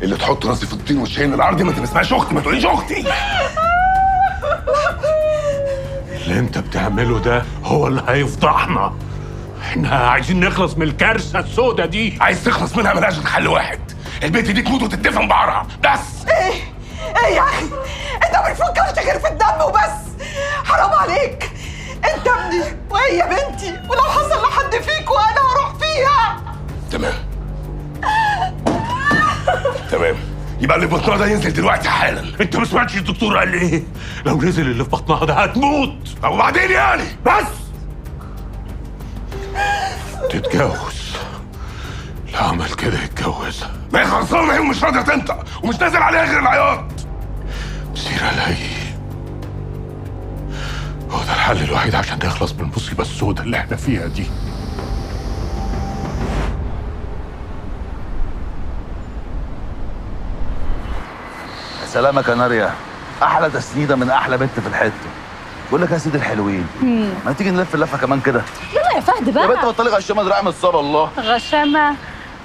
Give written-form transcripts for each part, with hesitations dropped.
اللي تحط راسي في الطين والشين الارضي ما تسمعش اختي، ما تقوليش اختي. اللي انت بتعمله ده هو اللي هيفضحنا. احنا عايزين نخلص من الكارثه السوداء دي. عايز تخلص منها ملهاش غير حل واحد، البنت دي تموت وتدفن بعرها بس. ايه يا اخي، انت ما بتفكرش غير في الدم وبس. حرام عليك، انت ابني وهي بنتي، ولو حصل لحد فيكوا انا هروح فيها. تمام تمام، يبقى اللي في بطنها ده ينزل دلوقتي حالا. انت ما سمعتش الدكتور قال ايه؟ لو نزل اللي في بطنها ده هتموت. طب وبعدين يعني؟ بس تتجوز. لا عمل كده يتجوزها. ما هي خلصانه هي ومش راضيه تنطق ومش نازل عليها غير العياط. سير علي، هو ده الحل الوحيد عشان نخلص من المصيبه السوداء اللي احنا فيها دي. سلامك يا ناريا، احلى تسنيده من احلى بنت في الحته. بقول لك يا سيدي الحلوين، ما تيجي نلف اللفه كمان كده؟ يلا يا فهد بقى. يا بنت بطلي غشامه دراعي من الصبا. الله غشامه؟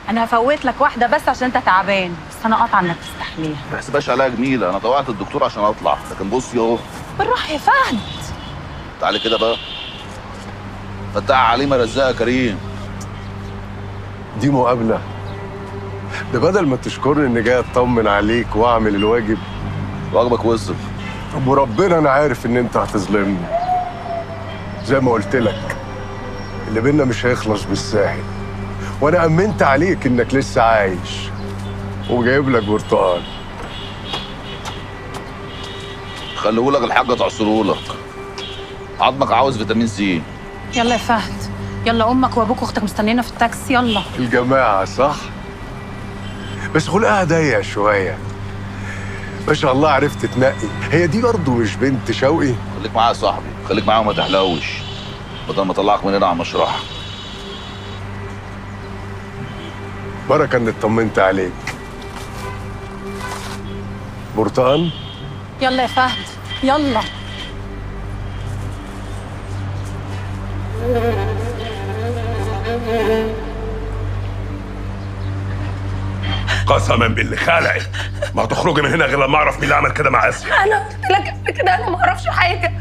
انا هفوت لك واحده بس عشان انت تعبان، بس انا قاطعه انك تستحمليها. ما تحسبهاش عليها جميله، انا طوعت الدكتور عشان اطلع، لكن بصي اهو. بالراحه يا فهد. تعالي كده بقى. فتح عليمه رزاقه كريم. دي مقابلة؟ ده بدل ما تشكرني اني جاي اطمن عليك واعمل الواجب. واجبك وصل. طب وربنا انا عارف ان انت هتظلمني. زي ما قلت لك اللي بينا مش هيخلص بالساهل، وانا امنت عليك انك لسه عايش وجايب لك برتقال. خليهولك الحاجه تعصرهولك. عظمك عاوز فيتامين سي. يلا يا فهد، يلا امك وابوك واختك مستنينا في التاكسي. يلا الجماعة صح؟ بس خلقها ضيق شوية. ما شاء الله عرفت تنقي. هي دي برضه مش بنت شوقي؟ خليك معايا يا صاحبي، خليك معايا وما تحلوش بدل ما اطلعك من هنا على المشرحه. بركة اني اطمنت عليك. برتقال؟ يلا يا فهد يلا. قسما باللي خلقك ما هتخرجي من هنا غير لما اعرف مين اللي عمل كده مع اسيا. انا قلت لك قبل كده انا ما اعرفش حاجه.